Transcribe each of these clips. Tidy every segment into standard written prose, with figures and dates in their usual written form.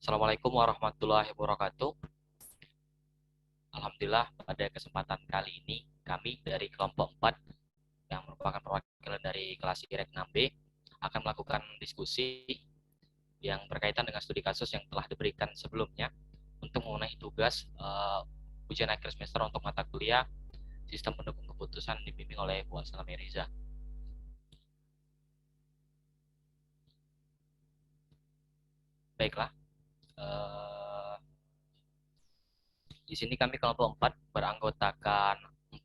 Assalamualaikum warahmatullahi wabarakatuh. Alhamdulillah pada kesempatan kali ini kami dari kelompok 4 yang merupakan perwakilan dari kelas IREK 6B akan melakukan diskusi yang berkaitan dengan studi kasus yang telah diberikan sebelumnya untuk memenuhi tugas ujian akhir semester untuk mata kuliah sistem pendukung keputusan dibimbing oleh Bu Salami Riza. Baiklah, di sini kami kelompok 4 beranggotakan 5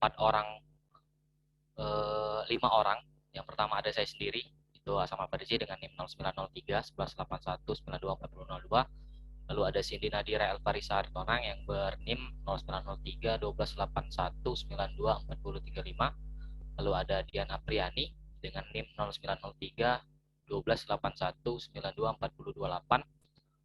orang. Yang pertama ada saya sendiri, itu Asama Farisi dengan NIM 0903 1181 92 4002. Lalu ada Cindy Nadira Elfarisa Aritonang yang bernim 0903 1281 92 4035. Lalu ada Diana Priani dengan NIM 0903 1281 92 4028.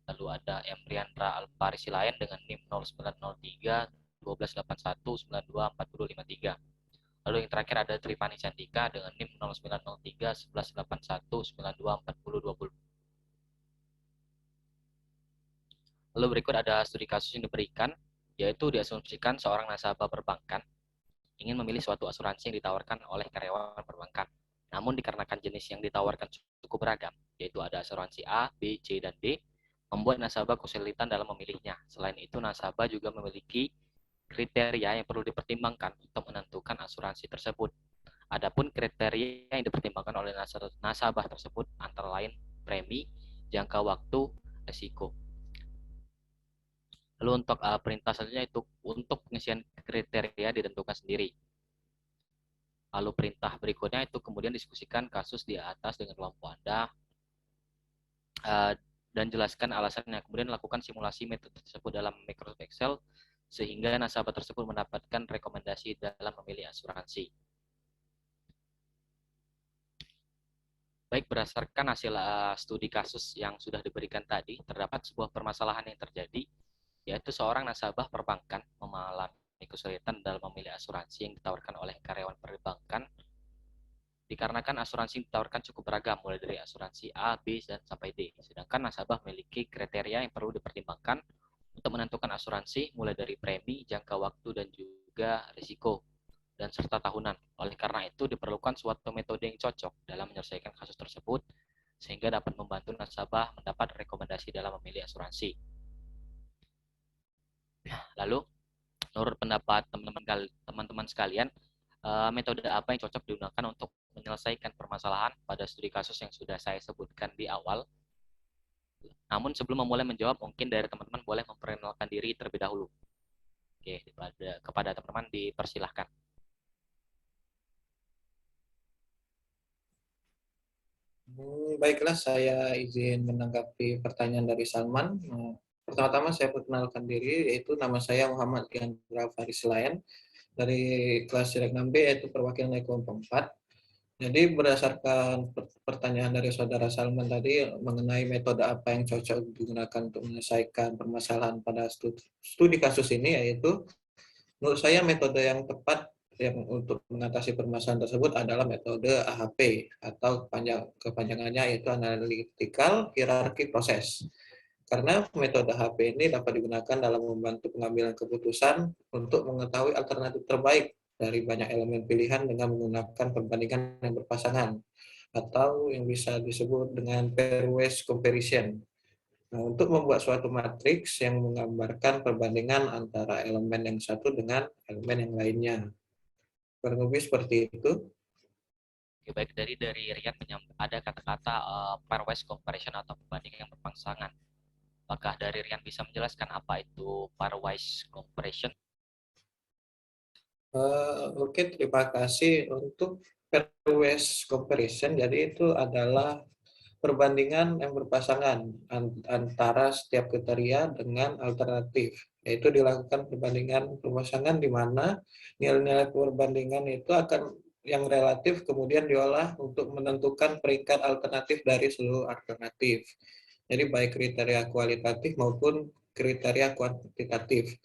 Lalu ada Emriandra Alfarisi lain dengan NIM 0903 1281 92 4053. Lalu yang terakhir ada Tripani Cantika dengan NIM 0903 1181 92 40 20. Lalu berikut ada studi kasus yang diberikan, yaitu diasumsikan seorang nasabah perbankan ingin memilih suatu asuransi yang ditawarkan oleh karyawan perbankan. Namun dikarenakan jenis yang ditawarkan cukup beragam, yaitu ada asuransi A, B, C, dan D, membuat nasabah kesulitan dalam memilihnya. Selain itu, nasabah juga memiliki kriteria yang perlu dipertimbangkan untuk menentukan asuransi tersebut. Adapun kriteria yang dipertimbangkan oleh nasabah tersebut antara lain premi, jangka waktu, risiko. Lalu untuk perintah selanjutnya itu untuk pengisian kriteria ditentukan sendiri. Lalu perintah berikutnya itu kemudian diskusikan kasus di atas dengan kelompok Anda dan jelaskan alasannya. Kemudian lakukan simulasi metode tersebut dalam Microsoft Excel sehingga nasabah tersebut mendapatkan rekomendasi dalam memilih asuransi. Baik, berdasarkan hasil studi kasus yang sudah diberikan tadi, terdapat sebuah permasalahan yang terjadi, yaitu seorang nasabah perbankan mengalami kesulitan dalam memilih asuransi yang ditawarkan oleh karyawan perbankan, dikarenakan asuransi yang ditawarkan cukup beragam, mulai dari asuransi A, B, dan sampai D. Sedangkan nasabah memiliki kriteria yang perlu dipertimbangkan untuk menentukan asuransi, mulai dari premi, jangka waktu, dan juga risiko, dan serta tahunan. Oleh karena itu, diperlukan suatu metode yang cocok dalam menyelesaikan kasus tersebut, sehingga dapat membantu nasabah mendapat rekomendasi dalam memilih asuransi. Lalu, menurut pendapat teman-teman sekalian, metode apa yang cocok digunakan untuk menyelesaikan permasalahan pada studi kasus yang sudah saya sebutkan di awal? Namun sebelum memulai menjawab, mungkin dari teman-teman boleh memperkenalkan diri terlebih dahulu. Oke, kepada teman-teman dipersilahkan. Baiklah, saya izin menanggapi pertanyaan dari Salman. Pertama-tama saya perkenalkan diri, yaitu nama saya Muhammad Diandra Farislayan dari kelas Sirek 6B, yaitu perwakilan dari kelompok 4. Jadi berdasarkan pertanyaan dari saudara Salman tadi mengenai metode apa yang cocok digunakan untuk menyelesaikan permasalahan pada studi kasus ini, yaitu menurut saya metode yang tepat yang untuk mengatasi permasalahan tersebut adalah metode AHP atau kepanjangannya yaitu Analytical Hierarchy Process. Karena metode AHP ini dapat digunakan dalam membantu pengambilan keputusan untuk mengetahui alternatif terbaik dari banyak elemen pilihan dengan menggunakan perbandingan yang berpasangan atau yang bisa disebut dengan pairwise comparison. Nah, untuk membuat suatu matriks yang menggambarkan perbandingan antara elemen yang satu dengan elemen yang lainnya. Kurang lebih seperti itu. Oke, baik, dari Rian ada kata-kata pairwise comparison atau perbandingan yang berpasangan. Apakah dari Rian bisa menjelaskan apa itu pairwise comparison? Oke, terima kasih untuk pairwise comparison. Jadi itu adalah perbandingan yang berpasangan antara setiap kriteria dengan alternatif. Yaitu dilakukan perbandingan berpasangan di mana nilai-nilai perbandingan itu akan yang relatif kemudian diolah untuk menentukan peringkat alternatif dari seluruh alternatif. Jadi baik kriteria kualitatif maupun kriteria kuantitatif.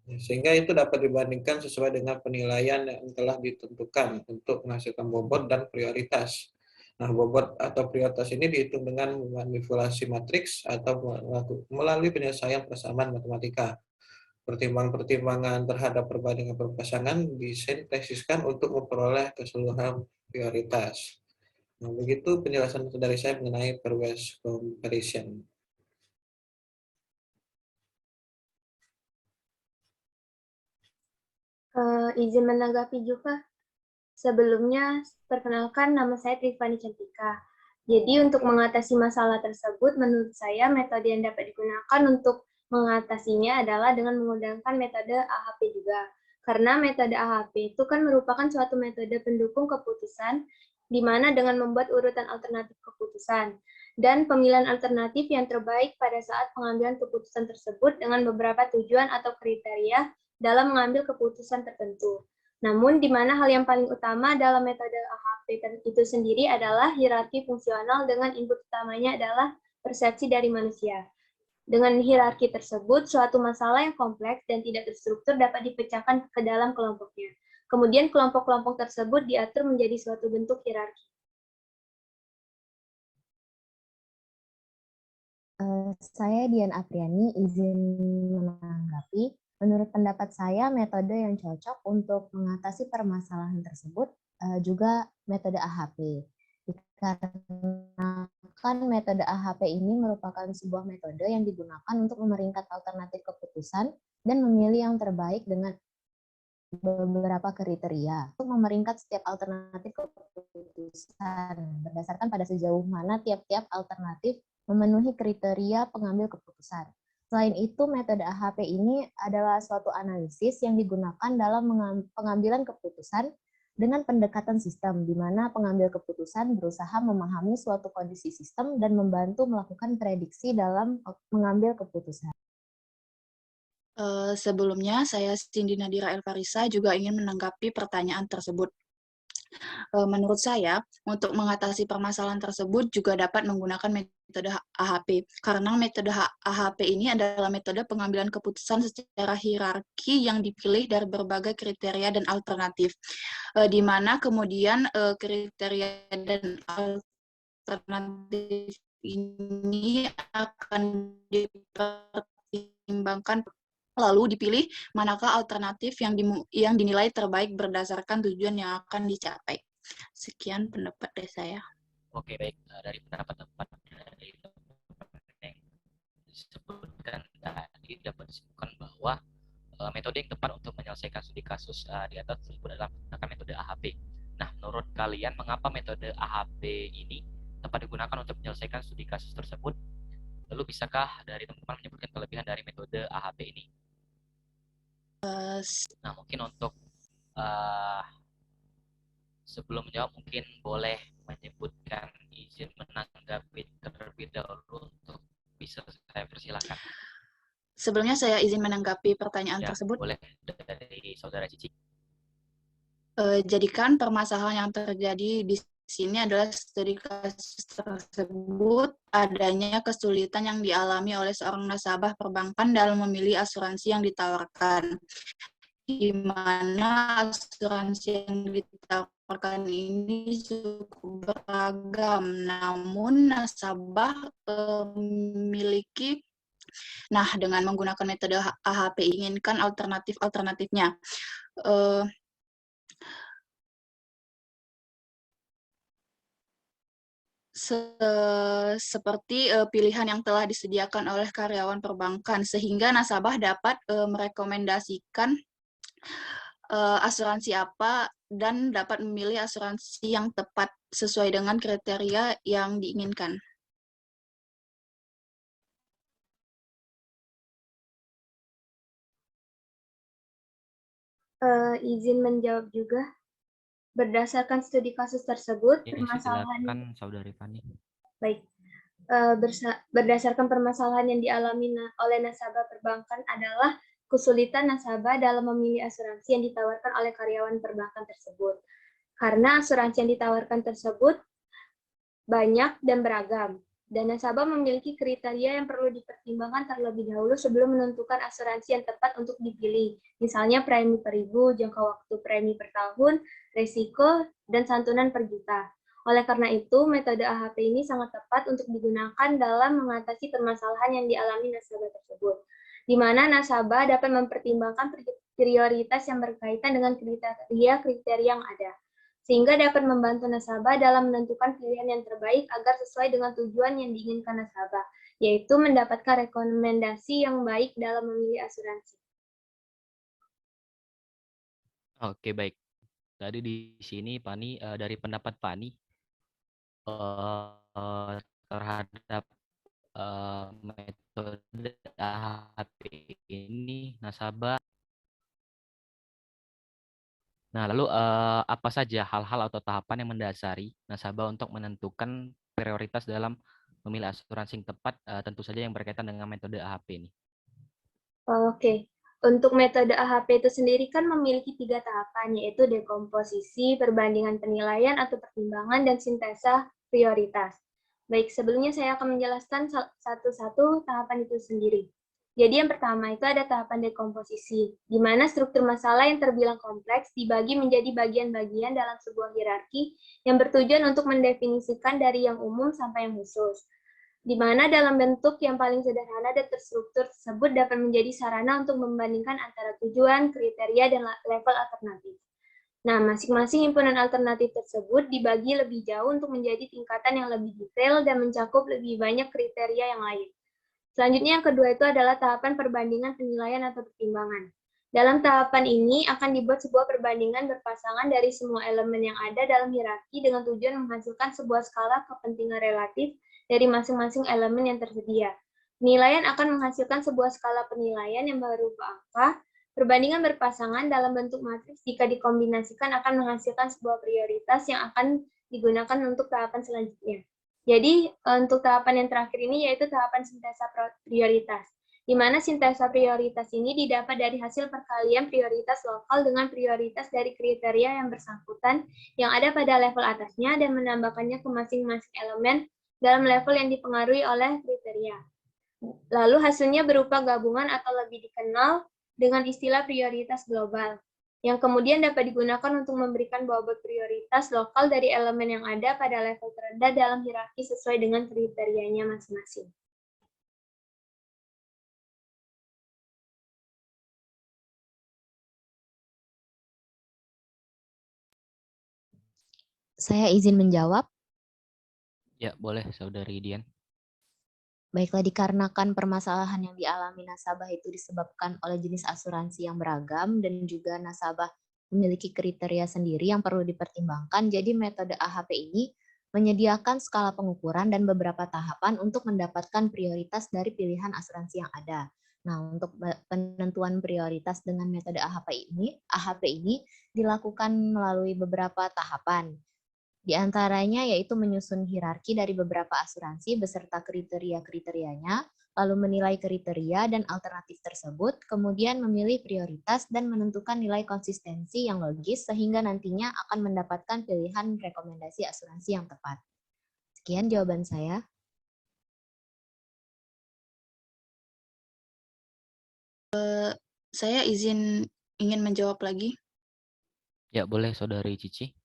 Sehingga itu dapat dibandingkan sesuai dengan penilaian yang telah ditentukan untuk menghasilkan bobot dan prioritas. Nah, bobot atau prioritas ini dihitung dengan manipulasi matriks atau melalui penyelesaian persamaan matematika. Pertimbangan-pertimbangan terhadap perbandingan berpasangan disintesiskan untuk memperoleh keseluruhan prioritas. Nah, begitu penjelasan dari saya mengenai pairwise comparison. Izin menanggapi juga. Sebelumnya, perkenalkan nama saya Trifani Cantika. Jadi untuk mengatasi masalah tersebut, menurut saya metode yang dapat digunakan untuk mengatasinya adalah dengan menggunakan metode AHP juga. Karena metode AHP itu kan merupakan suatu metode pendukung keputusan, di mana dengan membuat urutan alternatif keputusan dan pemilihan alternatif yang terbaik pada saat pengambilan keputusan tersebut dengan beberapa tujuan atau kriteria dalam mengambil keputusan tertentu. Namun, di mana hal yang paling utama dalam metode AHP itu sendiri adalah hierarki fungsional dengan input utamanya adalah persepsi dari manusia. Dengan hierarki tersebut, suatu masalah yang kompleks dan tidak terstruktur dapat dipecahkan ke dalam kelompoknya. Kemudian kelompok-kelompok tersebut diatur menjadi suatu bentuk hierarki. Saya Dian Apriani, izin menanggapi. Menurut pendapat saya, metode yang cocok untuk mengatasi permasalahan tersebut juga metode AHP. Dikarenakan metode AHP ini merupakan sebuah metode yang digunakan untuk memeringkat alternatif keputusan dan memilih yang terbaik dengan beberapa kriteria. Untuk memeringkat setiap alternatif keputusan berdasarkan pada sejauh mana tiap-tiap alternatif memenuhi kriteria pengambil keputusan. Selain itu, metode AHP ini adalah suatu analisis yang digunakan dalam pengambilan keputusan dengan pendekatan sistem, di mana pengambil keputusan berusaha memahami suatu kondisi sistem dan membantu melakukan prediksi dalam mengambil keputusan. Sebelumnya, saya Cindy Nadira Elfarisa juga ingin menanggapi pertanyaan tersebut. Menurut saya, untuk mengatasi permasalahan tersebut juga dapat menggunakan metode AHP, karena metode AHP ini adalah metode pengambilan keputusan secara hierarki yang dipilih dari berbagai kriteria dan alternatif, di mana kemudian kriteria dan alternatif ini akan dipertimbangkan lalu dipilih manakah alternatif yang dinilai terbaik berdasarkan tujuan yang akan dicapai. Sekian pendapat dari saya. Oke, baik. Dari pendapat-pendapat dari yang disebutkan tadi dapat disimpulkan bahwa metode yang tepat untuk menyelesaikan studi kasus di atas tersebut adalah menggunakan metode AHP. Nah, menurut kalian mengapa metode AHP ini tepat digunakan untuk menyelesaikan studi kasus tersebut? Lalu bisakah dari teman-teman menyebutkan kelebihan dari metode AHP ini? Nah, mungkin untuk sebelum menjawab mungkin boleh menyebutkan izin menanggapi terlebih dahulu untuk bisa saya persilakan. Sebelumnya saya izin menanggapi pertanyaan tersebut. Boleh dari saudara Cici. Jadikan permasalahan yang terjadi di sini adalah studi kasus tersebut adanya kesulitan yang dialami oleh seorang nasabah perbankan dalam memilih asuransi yang ditawarkan, di mana asuransi yang ditawarkan ini cukup beragam, namun nasabah memiliki, dengan menggunakan metode AHP inginkan alternatifnya. Seperti pilihan yang telah disediakan oleh karyawan perbankan, sehingga nasabah dapat merekomendasikan asuransi apa dan dapat memilih asuransi yang tepat sesuai dengan kriteria yang diinginkan. Izin menjawab juga. Berdasarkan studi kasus tersebut, permasalahan Saudari Fani. Baik. Berdasarkan permasalahan yang dialami oleh nasabah perbankan adalah kesulitan nasabah dalam memilih asuransi yang ditawarkan oleh karyawan perbankan tersebut. Karena asuransi yang ditawarkan tersebut banyak dan beragam, dan nasabah memiliki kriteria yang perlu dipertimbangkan terlebih dahulu sebelum menentukan asuransi yang tepat untuk dipilih. Misalnya premi per ribu, jangka waktu premi per tahun, risiko, dan santunan per juta. Oleh karena itu, metode AHP ini sangat tepat untuk digunakan dalam mengatasi permasalahan yang dialami nasabah tersebut, di mana nasabah dapat mempertimbangkan prioritas yang berkaitan dengan kriteria yang ada, sehingga dapat membantu nasabah dalam menentukan pilihan yang terbaik agar sesuai dengan tujuan yang diinginkan nasabah, yaitu mendapatkan rekomendasi yang baik dalam memilih asuransi. Oke, baik. Tadi di sini Pani, dari pendapat Pani terhadap metode AHP ini nasabah. Nah, lalu apa saja hal-hal atau tahapan yang mendasari nasabah untuk menentukan prioritas dalam memilih asuransi yang tepat, tentu saja yang berkaitan dengan metode AHP ini? Oke, untuk metode AHP itu sendiri kan memiliki 3 tahapan, yaitu dekomposisi, perbandingan penilaian atau pertimbangan, dan sintesa prioritas. Baik, sebelumnya saya akan menjelaskan satu-satu tahapan itu sendiri. Jadi yang pertama itu ada tahapan dekomposisi, di mana struktur masalah yang terbilang kompleks dibagi menjadi bagian-bagian dalam sebuah hierarki yang bertujuan untuk mendefinisikan dari yang umum sampai yang khusus, di mana dalam bentuk yang paling sederhana dan terstruktur tersebut dapat menjadi sarana untuk membandingkan antara tujuan, kriteria, dan level alternatif. Nah, masing-masing himpunan alternatif tersebut dibagi lebih jauh untuk menjadi tingkatan yang lebih detail dan mencakup lebih banyak kriteria yang lain. Selanjutnya yang kedua itu adalah tahapan perbandingan penilaian atau pertimbangan. Dalam tahapan ini akan dibuat sebuah perbandingan berpasangan dari semua elemen yang ada dalam hierarki dengan tujuan menghasilkan sebuah skala kepentingan relatif dari masing-masing elemen yang tersedia. Penilaian akan menghasilkan sebuah skala penilaian yang berupa angka. Perbandingan berpasangan dalam bentuk matriks jika dikombinasikan akan menghasilkan sebuah prioritas yang akan digunakan untuk tahapan selanjutnya. Jadi, untuk tahapan yang terakhir ini yaitu tahapan sintesa prioritas, di mana sintesa prioritas ini didapat dari hasil perkalian prioritas lokal dengan prioritas dari kriteria yang bersangkutan yang ada pada level atasnya dan menambahkannya ke masing-masing elemen dalam level yang dipengaruhi oleh kriteria. Lalu hasilnya berupa gabungan atau lebih dikenal dengan istilah prioritas global, yang kemudian dapat digunakan untuk memberikan bobot prioritas lokal dari elemen yang ada pada level terendah dalam hierarki sesuai dengan kriterianya masing-masing. Saya izin menjawab. Ya, boleh, Saudari Dian. Baiklah, dikarenakan permasalahan yang dialami nasabah itu disebabkan oleh jenis asuransi yang beragam dan juga nasabah memiliki kriteria sendiri yang perlu dipertimbangkan, jadi metode AHP ini menyediakan skala pengukuran dan beberapa tahapan untuk mendapatkan prioritas dari pilihan asuransi yang ada. Nah, untuk penentuan prioritas dengan metode AHP ini dilakukan melalui beberapa tahapan. Di antaranya yaitu menyusun hierarki dari beberapa asuransi beserta kriteria-kriterianya, lalu menilai kriteria dan alternatif tersebut, kemudian memilih prioritas dan menentukan nilai konsistensi yang logis sehingga nantinya akan mendapatkan pilihan rekomendasi asuransi yang tepat. Sekian jawaban saya. Saya ingin menjawab lagi. Ya, boleh, Saudari Cici.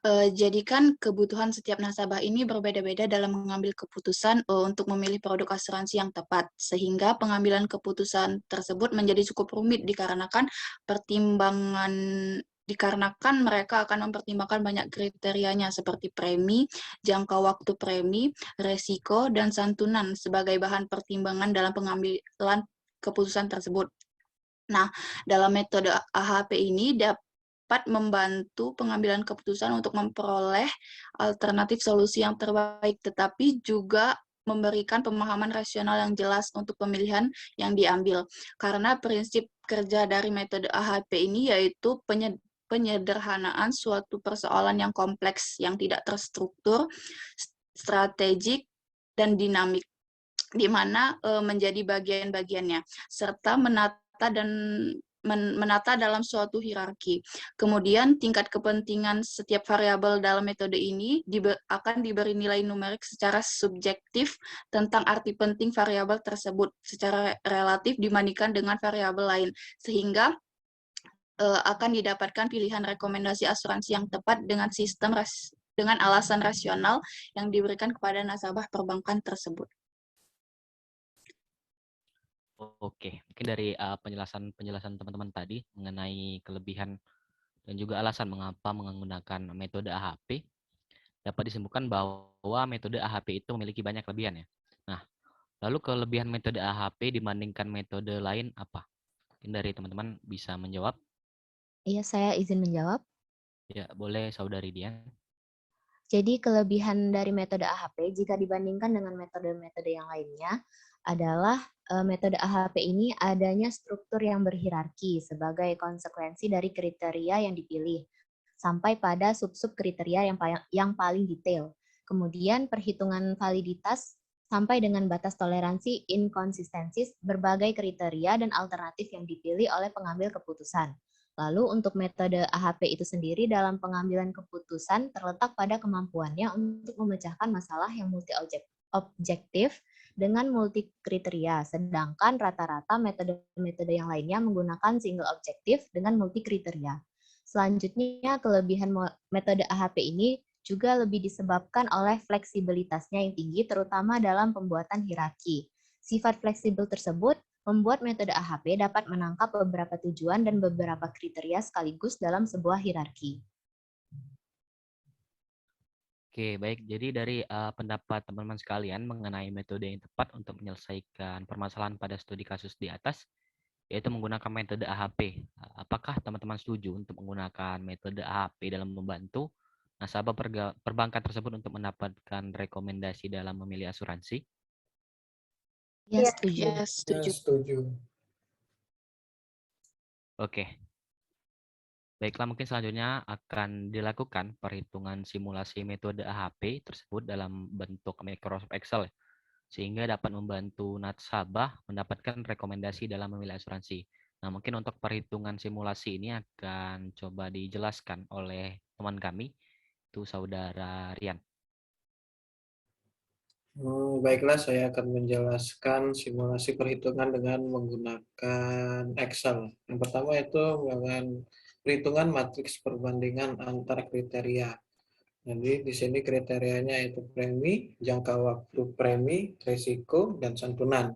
Jadikan kebutuhan setiap nasabah ini berbeda-beda dalam mengambil keputusan untuk memilih produk asuransi yang tepat, sehingga pengambilan keputusan tersebut menjadi cukup rumit dikarenakan mereka akan mempertimbangkan banyak kriterianya seperti premi, jangka waktu premi, resiko, dan santunan sebagai bahan pertimbangan dalam pengambilan keputusan tersebut. Nah, dalam metode AHP ini dapat membantu pengambilan keputusan untuk memperoleh alternatif solusi yang terbaik, tetapi juga memberikan pemahaman rasional yang jelas untuk pemilihan yang diambil. Karena prinsip kerja dari metode AHP ini yaitu penyederhanaan suatu persoalan yang kompleks, yang tidak terstruktur, strategik, dan dinamik, di mana menjadi bagian-bagiannya, serta menata dalam suatu hierarki. Kemudian tingkat kepentingan setiap variabel dalam metode ini akan diberi nilai numerik secara subjektif tentang arti penting variabel tersebut secara relatif dibandingkan dengan variabel lain, sehingga akan didapatkan pilihan rekomendasi asuransi yang tepat dengan sistem dengan alasan rasional yang diberikan kepada nasabah perbankan tersebut. Oke, mungkin dari penjelasan teman-teman tadi mengenai kelebihan dan juga alasan mengapa menggunakan metode AHP, dapat disimpulkan bahwa metode AHP itu memiliki banyak kelebihan ya. Nah, lalu kelebihan metode AHP dibandingkan metode lain apa? Mungkin dari teman-teman bisa menjawab. Iya, saya izin menjawab. Ya, boleh Saudari Dian. Jadi kelebihan dari metode AHP jika dibandingkan dengan metode-metode yang lainnya adalah metode AHP ini adanya struktur yang berhierarki sebagai konsekuensi dari kriteria yang dipilih sampai pada sub-sub kriteria yang paling detail. Kemudian perhitungan validitas sampai dengan batas toleransi inkonsistensis berbagai kriteria dan alternatif yang dipilih oleh pengambil keputusan. Lalu untuk metode AHP itu sendiri dalam pengambilan keputusan terletak pada kemampuannya untuk memecahkan masalah yang multi-objektif dengan multi kriteria, sedangkan rata-rata metode-metode yang lainnya menggunakan single objektif dengan multi kriteria. Selanjutnya, kelebihan metode AHP ini juga lebih disebabkan oleh fleksibilitasnya yang tinggi, terutama dalam pembuatan hierarki. Sifat fleksibel tersebut membuat metode AHP dapat menangkap beberapa tujuan dan beberapa kriteria sekaligus dalam sebuah hierarki. Oke, baik. Jadi dari pendapat teman-teman sekalian mengenai metode yang tepat untuk menyelesaikan permasalahan pada studi kasus di atas, yaitu menggunakan metode AHP. Apakah teman-teman setuju untuk menggunakan metode AHP dalam membantu nasabah perbankan tersebut untuk mendapatkan rekomendasi dalam memilih asuransi? Ya, setuju. Ya, setuju. Setuju. Oke. Baiklah, mungkin selanjutnya akan dilakukan perhitungan simulasi metode AHP tersebut dalam bentuk Microsoft Excel, sehingga dapat membantu nasabah mendapatkan rekomendasi dalam memilih asuransi. Nah, mungkin untuk perhitungan simulasi ini akan coba dijelaskan oleh teman kami, itu Saudara Rian. Baiklah, saya akan menjelaskan simulasi perhitungan dengan menggunakan Excel. Yang pertama itu melakukan perhitungan matriks perbandingan antar kriteria. Jadi di sini kriterianya itu premi, jangka waktu premi, risiko, dan santunan.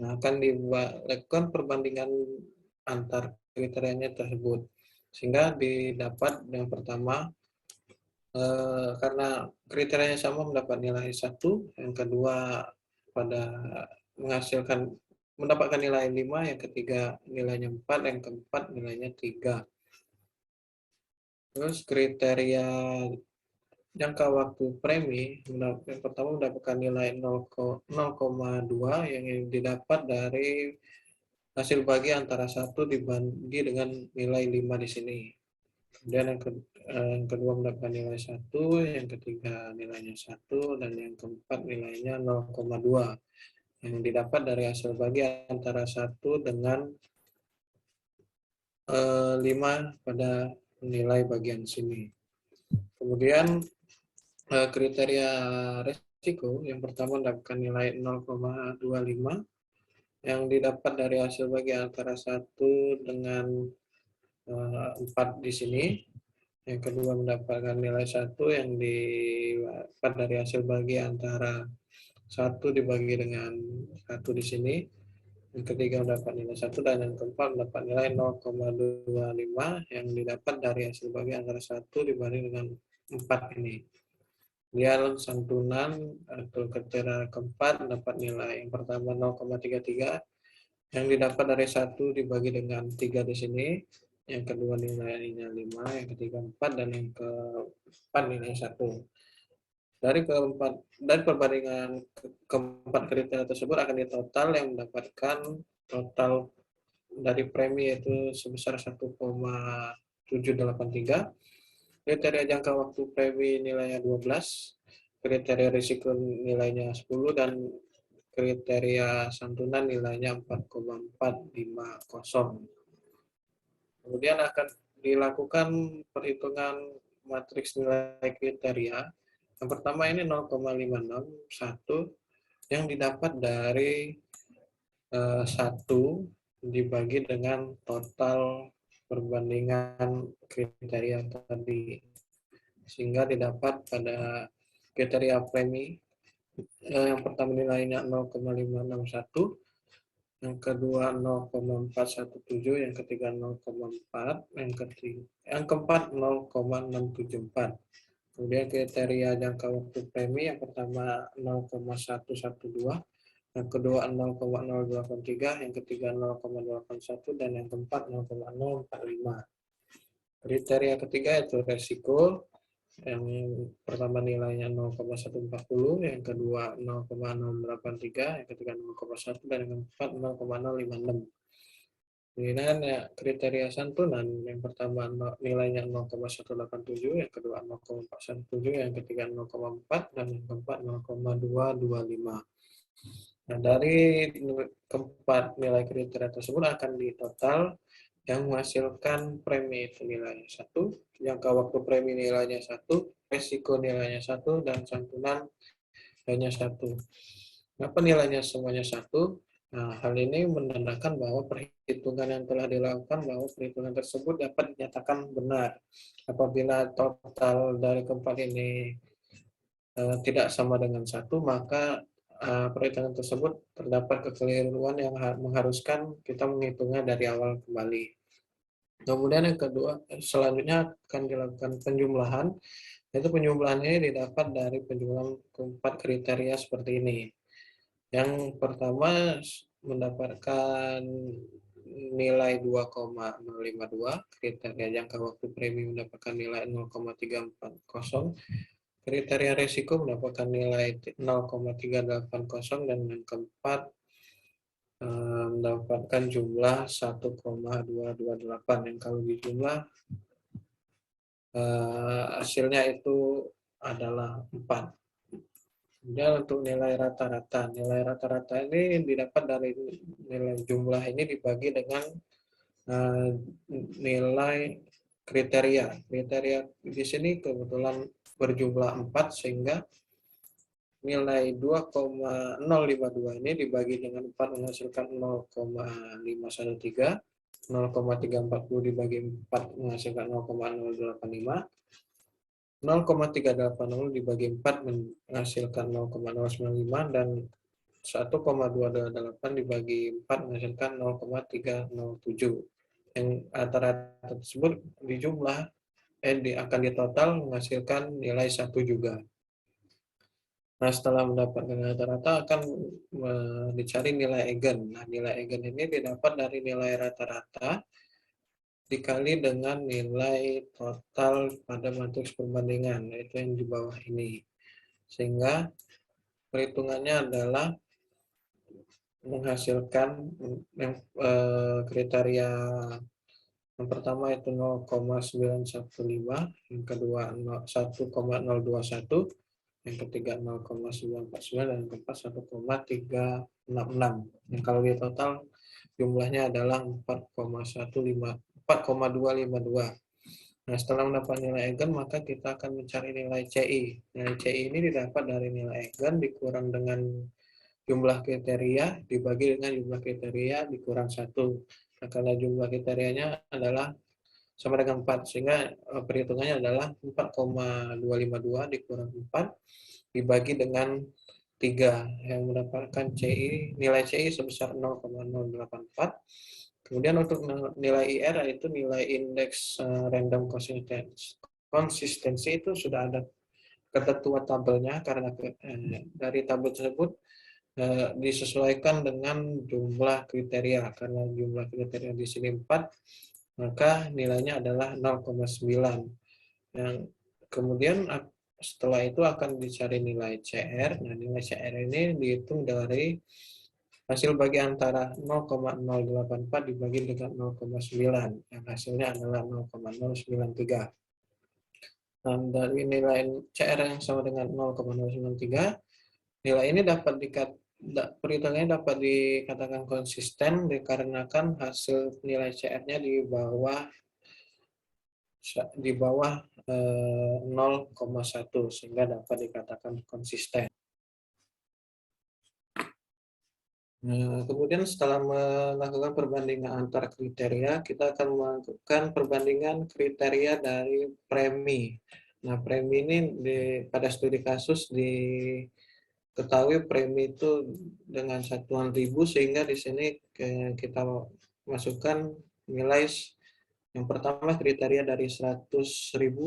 Nah, akan dilakukan perbandingan antar kriterianya tersebut. Sehingga didapat yang pertama, karena kriterianya sama mendapat nilai 1, yang kedua pada mendapatkan nilai 5, yang ketiga nilainya 4, yang keempat nilainya 3. Terus kriteria jangka waktu premi, yang pertama mendapatkan nilai 0,2 yang didapat dari hasil bagi antara 1 dibagi dengan nilai 5 di sini. Kemudian yang kedua mendapatkan nilai 1, yang ketiga nilainya 1, dan yang keempat nilainya 0,2 yang didapat dari hasil bagi antara 1 dengan 5 pada nilai bagian sini. Kemudian kriteria risiko, yang pertama mendapatkan nilai 0,25 yang didapat dari hasil bagi antara 1 dengan 4 di sini. Yang kedua mendapatkan nilai 1 yang didapat dari hasil bagi antara 1 dibagi dengan 1 di sini. Yang ketiga mendapat nilai 1, dan yang keempat mendapat nilai 0,25 yang didapat dari hasil bagi antara 1 dibanding dengan 4 ini. Kemudian santunan atau kriteria keempat mendapat nilai yang pertama 0,33 yang didapat dari 1 dibagi dengan 3 di sini. Yang kedua nilainya 5, yang ketiga 4, dan yang keempat nilai 1. Dari perbandingan keempat kriteria tersebut akan ditotal yang mendapatkan total dari premi yaitu sebesar 1,783. Kriteria jangka waktu premi nilainya 12, kriteria risiko nilainya 10, dan kriteria santunan nilainya 4,450. Kemudian akan dilakukan perhitungan matriks nilai kriteria. Yang pertama ini 0,561 yang didapat dari 1 dibagi dengan total perbandingan kriteria tadi. sehingga didapat pada kriteria premi. Yang pertama nilainya 0,561, yang kedua 0,417, yang ketiga 0,4, yang keempat 0,674. Kemudian kriteria jangka waktu premi yang pertama 0,112, yang kedua 0,083, yang ketiga 0,281, dan yang keempat 0,045. Kriteria ketiga itu resiko. Yang pertama nilainya 0,140, yang kedua 0,083, yang ketiga 0,1, dan yang keempat 0,056. Kemudian ya, kriteria santunan, yang pertama nilainya 0,187, yang kedua 0,417, yang ketiga 0,4, dan yang keempat 0,225. Nah, dari keempat nilai kriteria tersebut akan ditotal yang menghasilkan premi itu nilainya 1, jangka waktu premi nilainya 1, resiko nilainya 1, dan santunan nilainya 1. Kenapa nilainya semuanya 1? Nah, hal ini menandakan bahwa perhitungan yang telah dilakukan bahwa perhitungan tersebut dapat dinyatakan benar. Apabila total dari keempat ini tidak sama dengan 1, maka perhitungan tersebut terdapat kekeliruan yang mengharuskan kita menghitungnya dari awal kembali. Kemudian yang kedua, selanjutnya akan dilakukan penjumlahan, yaitu penjumlahan ini didapat dari penjumlahan keempat kriteria seperti ini. Yang pertama mendapatkan nilai 2,052, kriteria jangka waktu premi mendapatkan nilai 0,340, kriteria risiko mendapatkan nilai 0,380, dan yang keempat mendapatkan jumlah 1,228, yang kalau dijumlah hasilnya itu adalah 4. Kemudian untuk nilai rata-rata ini didapat dari nilai jumlah ini dibagi dengan nilai kriteria. Kriteria di sini kebetulan berjumlah 4, sehingga nilai 2,052 ini dibagi dengan 4 menghasilkan 0,513, 0,340 dibagi 4 menghasilkan 0,085, 0,380 dibagi 4 menghasilkan 0,095, dan 1,228 dibagi 4 menghasilkan 0,307. Yang rata-rata tersebut dijumlah akan ditotal menghasilkan nilai 1 juga. Nah, setelah mendapatkan rata-rata akan dicari nilai eigen. Nah, nilai eigen ini didapat dari nilai rata-rata dikali dengan nilai total pada matriks perbandingan, yaitu yang di bawah ini. Sehingga perhitungannya adalah menghasilkan yang kriteria yang pertama itu 0,915, yang kedua 1,021, yang ketiga 0,949, dan yang keempat 1,366. Yang kalau di total jumlahnya adalah 4,252. Nah, setelah mendapat nilai eigen, maka kita akan mencari nilai CI. Nilai CI ini didapat dari nilai eigen dikurang dengan jumlah kriteria dibagi dengan jumlah kriteria dikurang 1. Nah, karena jumlah kriterianya adalah sama dengan 4, sehingga perhitungannya adalah 4,252 dikurang 4 dibagi dengan 3, yang mendapatkan CI, nilai CI sebesar 0,084. Kemudian untuk nilai IR, yaitu nilai indeks random konsistensi, itu sudah ada ketentuan tabelnya, karena dari tabel tersebut disesuaikan dengan jumlah kriteria. Karena jumlah kriteria di sini 4, maka nilainya adalah 0,9. Yang kemudian setelah itu akan dicari nilai CR. Nah, nilai CR ini dihitung dari hasil bagi antara 0,084 dibagi dengan 0,9, yang hasilnya adalah 0,093. Dan dari nilai CR yang sama dengan 0,093, nilai ini perhitungannya dapat dikatakan konsisten dikarenakan hasil nilai CR-nya di bawah 0,1, sehingga dapat dikatakan konsisten. Nah, kemudian setelah melakukan perbandingan antar kriteria, kita akan melakukan perbandingan kriteria dari premi. Nah, premi ini pada studi kasus diketahui premi itu dengan satuan ribu, sehingga di sini kita masukkan nilai yang pertama kriteria dari 100.000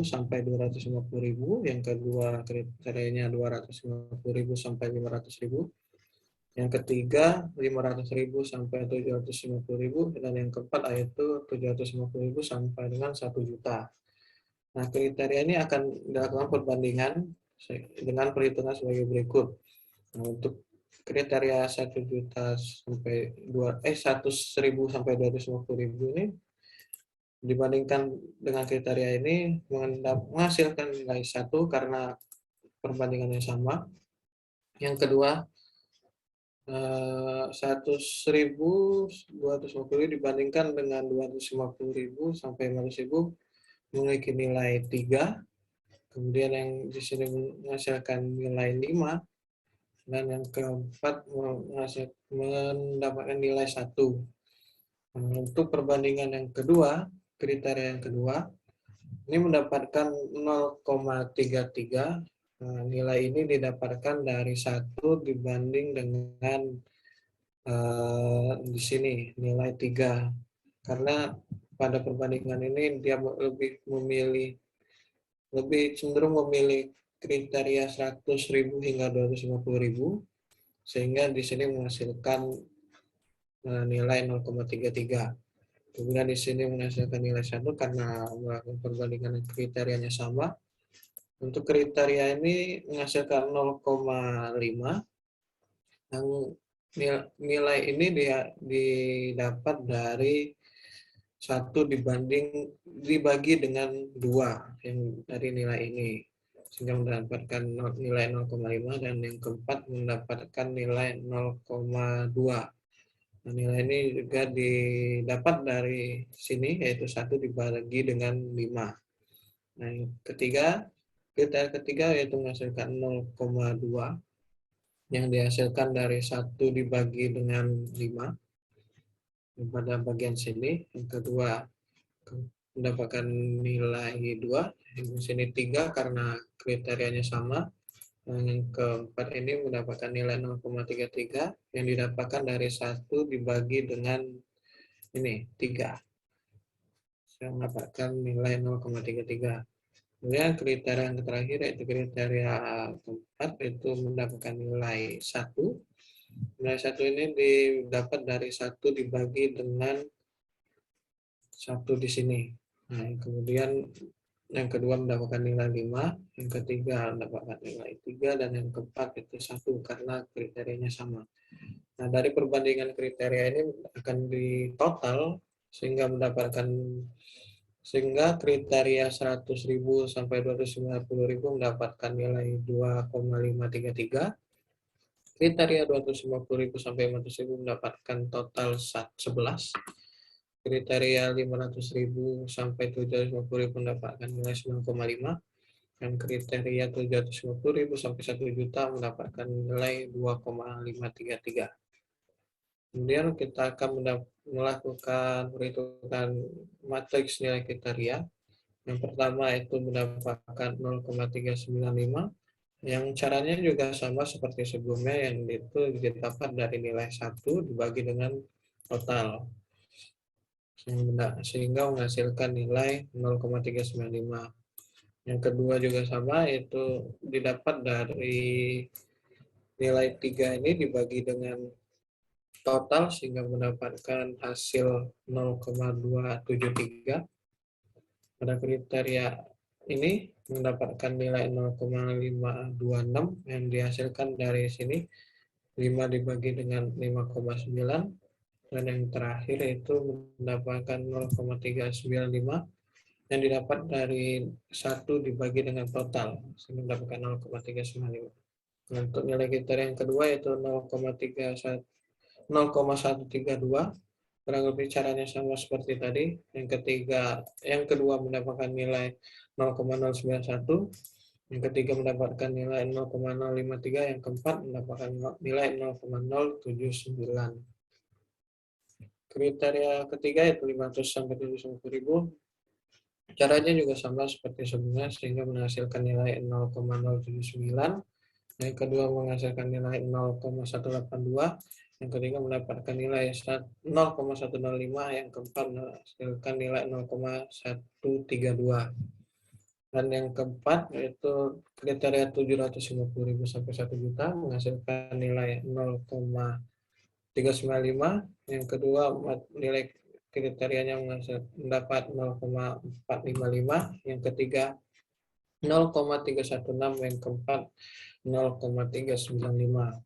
sampai 250.000, yang kedua kriterianya 250.000 sampai 500.000, yang ketiga 500.000 sampai 750.000, dan yang keempat yaitu 750.000 sampai dengan 1 juta. Nah, kriteria ini akan dilakukan perbandingan dengan perhitungan sebagai berikut. Nah, untuk kriteria 1 juta sampai 100.000 sampai 250.000 ini dibandingkan dengan kriteria ini menghasilkan nilai 1 karena perbandingannya sama. Yang kedua, 100.250 dibandingkan dengan 250.000 sampai 500.000 memiliki nilai 3. Kemudian yang di sini menghasilkan nilai 5. Dan yang keempat mendapatkan nilai 1. Untuk perbandingan yang kedua, kriteria yang kedua, ini mendapatkan 0,33. Nilai ini didapatkan dari 1 dibanding dengan di sini nilai 3. Karena pada perbandingan ini dia lebih cenderung memilih kriteria 100.000 hingga 250.000, sehingga di sini menghasilkan nilai 0,33. Kemudian di sini menghasilkan nilai 1 karena melakukan perbandingan kriterianya sama. Untuk kriteria ini menghasilkan 0,5. Yang nilai ini didapat dari 1 dibagi dengan 2 yang dari nilai ini, sehingga mendapatkan nilai 0,5, dan yang keempat mendapatkan nilai 0,2. Nah, nilai ini juga didapat dari sini, yaitu 1 dibagi dengan 5. Nah, yang ketiga, kriteria ketiga yaitu menghasilkan 0,2 yang dihasilkan dari 1 dibagi dengan 5 pada bagian sini. Yang kedua mendapatkan nilai 2, yang di sini 3 karena kriterianya sama. Yang keempat ini mendapatkan nilai 0,33 yang didapatkan dari 1 dibagi dengan ini 3. Saya mendapatkan nilai 0,33. Kemudian kriteria yang terakhir yaitu kriteria keempat, itu mendapatkan nilai 1. Nilai 1 ini didapat dari 1 dibagi dengan 1 di sini. Nah, kemudian yang kedua mendapatkan nilai 5, yang ketiga mendapatkan nilai 3, dan yang keempat itu 1 karena kriterianya sama. Nah, dari perbandingan kriteria ini akan ditotal sehingga kriteria 100.000 sampai 250.000 mendapatkan nilai 2,533. Kriteria 250.000 sampai 500.000 mendapatkan total 11. Kriteria 500.000 sampai 750.000 mendapatkan nilai 9,5. Dan kriteria 750.000 sampai 1 juta mendapatkan nilai 2,533. Kemudian kita akan melakukan perhitungan matriks nilai kriteria. Yang pertama itu mendapatkan 0,395. Yang caranya juga sama seperti sebelumnya, yang itu didapat dari nilai 1 dibagi dengan total, sehingga menghasilkan nilai 0,395. Yang kedua juga sama, yaitu didapat dari nilai 3 ini dibagi dengan total, sehingga mendapatkan hasil 0,273. Pada kriteria ini mendapatkan nilai 0,526 yang dihasilkan dari sini 5 dibagi dengan 5,9, dan yang terakhir itu mendapatkan 0,395 yang didapat dari 1 dibagi dengan total sehingga mendapatkan 0,395. Untuk nilai kriteria yang kedua yaitu 0,132. Kurang lebih caranya sama seperti tadi. Yang kedua mendapatkan nilai 0,091, yang ketiga mendapatkan nilai 0,053, yang keempat mendapatkan nilai 0,079. Kriteria ketiga yaitu 500 sampai 750.000 Caranya juga sama seperti sebelumnya, sehingga menghasilkan nilai 0,079. Yang kedua menghasilkan nilai 0,182. Yang ketiga mendapatkan nilai 0,105. Yang keempat menghasilkan nilai 0,132. Dan yang keempat yaitu kriteria 750.000 sampai 1 juta menghasilkan nilai 0,395. Yang kedua nilai kriterianya mendapat 0,455. Yang ketiga 0,316. Yang keempat 0,395.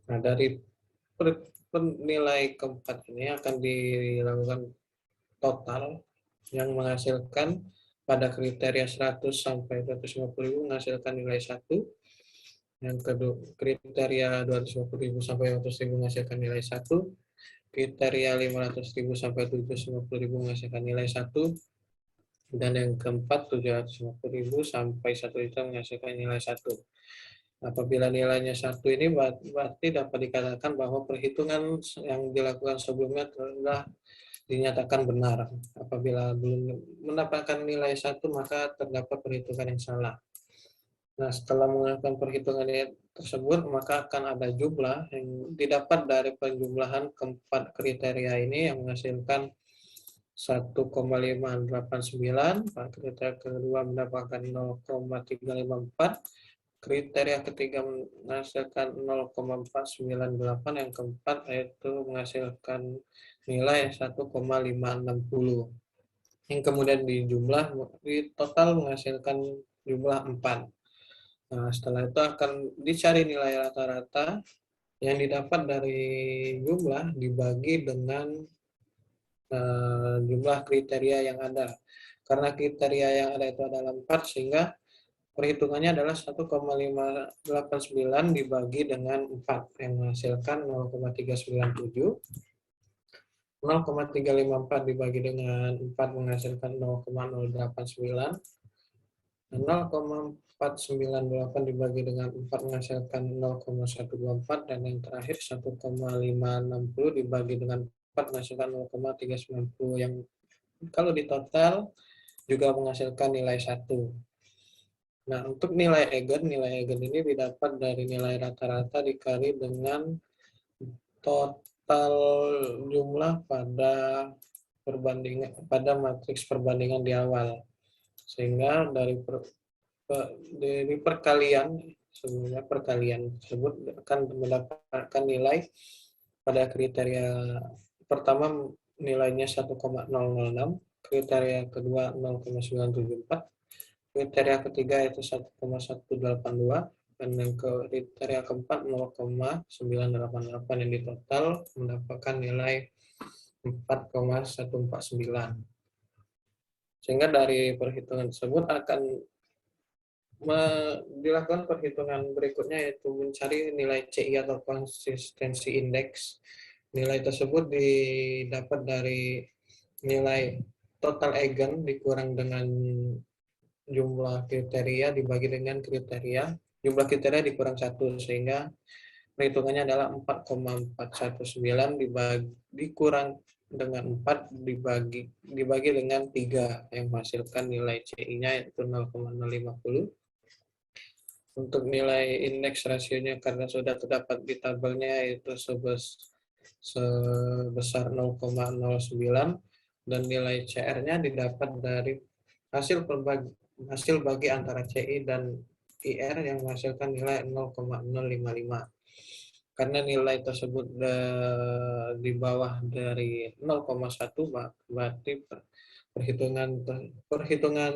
Nah, dari nilai keempat ini akan dilakukan total yang menghasilkan pada kriteria 100 sampai 250.000 menghasilkan nilai 1. Yang kedua, kriteria 250.000 sampai 100.000 menghasilkan nilai 1. Kriteria 500.000 sampai 750.000 menghasilkan nilai 1. Dan yang keempat, 750.000 sampai 1 juta menghasilkan nilai 1. Apabila nilainya 1 ini berarti dapat dikatakan bahwa perhitungan yang dilakukan sebelumnya telah dinyatakan benar. Apabila belum mendapatkan nilai 1, maka terdapat perhitungan yang salah. Nah, setelah melakukan perhitungan tersebut, maka akan ada jumlah yang didapat dari penjumlahan keempat kriteria ini yang menghasilkan 1,589, kriteria kedua mendapatkan 0,354, kriteria ketiga menghasilkan 0,498, yang keempat yaitu menghasilkan nilai 1,560. Yang kemudian dijumlah, di total menghasilkan jumlah 4. Nah, setelah itu akan dicari nilai rata-rata yang didapat dari jumlah dibagi dengan jumlah kriteria yang ada. Karena kriteria yang ada itu adalah 4, sehingga perhitungannya adalah 1,589 dibagi dengan 4 yang menghasilkan 0,397. 0,354 dibagi dengan 4 menghasilkan 0,089. 0,498 dibagi dengan 4 menghasilkan 0,124. Dan yang terakhir 1,560 dibagi dengan 4 menghasilkan 0,390. Yang kalau ditotal juga menghasilkan nilai 1. Nah, untuk nilai eigen ini didapat dari nilai rata-rata dikali dengan total jumlah pada matriks perbandingan di awal. Sehingga dari perkalian tersebut akan mendapatkan nilai pada kriteria pertama nilainya 1,006, kriteria kedua 0,974, kriteria ketiga yaitu 1,182, dan yang kriteria keempat 0,988, yang di total mendapatkan nilai 4,149. Sehingga dari perhitungan tersebut akan dilakukan perhitungan berikutnya, yaitu mencari nilai CI atau konsistensi indeks. Nilai tersebut didapat dari nilai total eigen dikurang dengan jumlah kriteria dibagi dengan kriteria, jumlah kriteria dikurang 1, sehingga perhitungannya adalah 4,419 dikurang dengan 4 dibagi dengan 3 yang menghasilkan nilai CI-nya yaitu 0,050. Untuk nilai indeks rasionya karena sudah terdapat di tabelnya yaitu sebesar 0,09, dan nilai CR-nya didapat dari hasil bagi antara CI dan IR yang menghasilkan nilai 0,055. Karena nilai tersebut di bawah dari 0,1, berarti perhitungan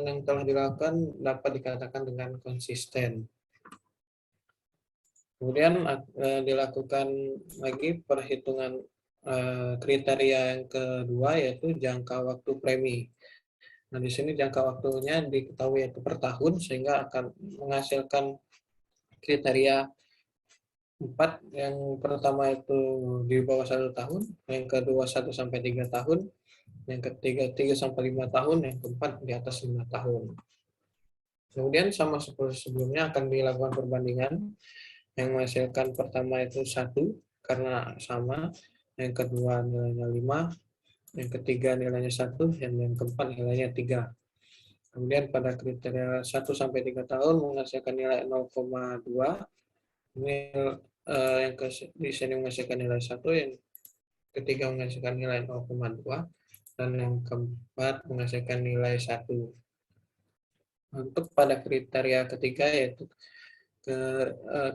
yang telah dilakukan dapat dikatakan dengan konsisten. Kemudian dilakukan lagi perhitungan kriteria yang kedua, yaitu jangka waktu premi. Nah, di sini jangka waktunya diketahui yaitu per tahun, sehingga akan menghasilkan kriteria 4. Yang pertama itu di bawah 1 tahun, yang kedua 1 sampai 3 tahun, yang ketiga 3 sampai 5 tahun, yang keempat di atas 5 tahun. Kemudian sama seperti sebelumnya akan dilakukan perbandingan. Yang menghasilkan pertama itu 1 karena sama, yang kedua nilainya 5, yang ketiga nilainya 1, dan yang keempat nilainya 3. Kemudian pada kriteria 1 sampai 3 tahun menghasilkan nilai 0,2. Ini yang di sini menghasilkan nilai 1, yang ketiga menghasilkan nilai 0,2, dan yang keempat menghasilkan nilai 1. Untuk pada kriteria ketiga yaitu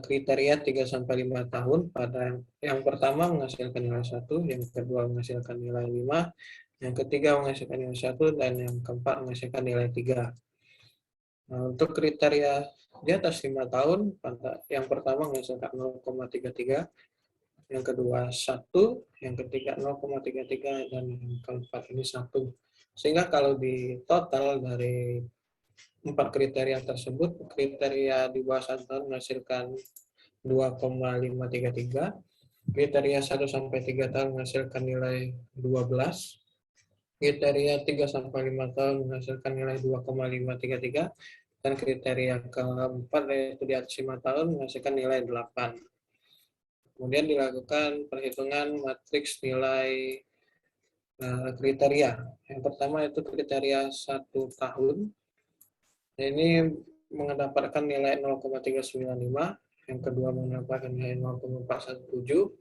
kriteria 3 sampai 5 tahun, pada yang pertama menghasilkan nilai 1, yang kedua menghasilkan nilai 5, yang ketiga menghasilkan nilai 1, dan yang keempat menghasilkan nilai 3. Nah, untuk kriteria di atas 5 tahun, yang pertama menghasilkan 0,33, yang kedua 1, yang ketiga 0,33, dan yang keempat ini 1. Sehingga kalau di total dari 4 kriteria tersebut, kriteria di bawah 1 tahun menghasilkan 2,533, kriteria 1 sampai 3 tahun menghasilkan nilai 12, kriteria 3 sampai 5 tahun menghasilkan nilai 2,533, dan kriteria keempat yaitu di atas 5 tahun menghasilkan nilai 8. Kemudian dilakukan perhitungan matriks nilai kriteria. Yang pertama itu kriteria 1 tahun. Ini mendapatkan nilai 0,395, yang kedua mendapatkan nilai 0,417,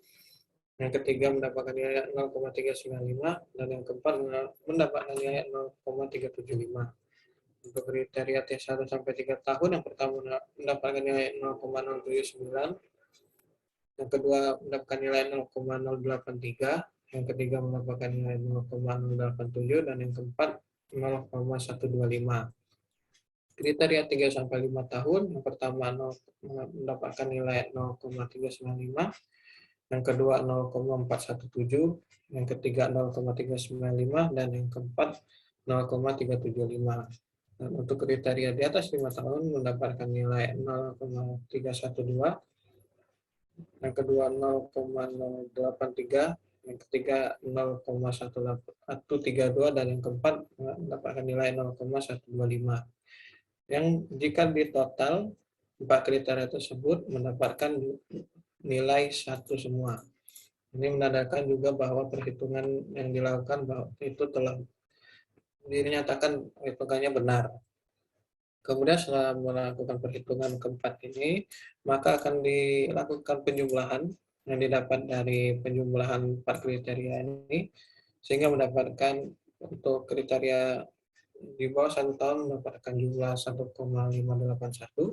yang ketiga mendapatkan nilai 0,395, dan yang keempat mendapatkan nilai 0,375. Untuk kriteria T1 sampai 3 tahun, yang pertama mendapatkan nilai 0,079, yang kedua mendapatkan nilai 0,083, yang ketiga mendapatkan nilai 0,087, dan yang keempat 0,125. Kriteria 3 sampai 5 tahun, yang pertama mendapatkan nilai 0,395, yang kedua 0,417, yang ketiga 0,395, dan yang keempat 0,375. Dan untuk kriteria di atas 5 tahun mendapatkan nilai 0,312, yang kedua 0,083, yang ketiga 0,132, dan yang keempat mendapatkan nilai 0,125. Yang jika di total 4 kriteria tersebut mendapatkan nilai 1 semua. Ini menandakan juga bahwa perhitungan yang dilakukan bahwa itu telah dinyatakan perhitungannya benar. Kemudian setelah melakukan perhitungan keempat ini, maka akan dilakukan penjumlahan yang didapat dari penjumlahan 4 kriteria ini, sehingga mendapatkan untuk kriteria di bawah 1 tahun mendapatkan jumlah 1,581,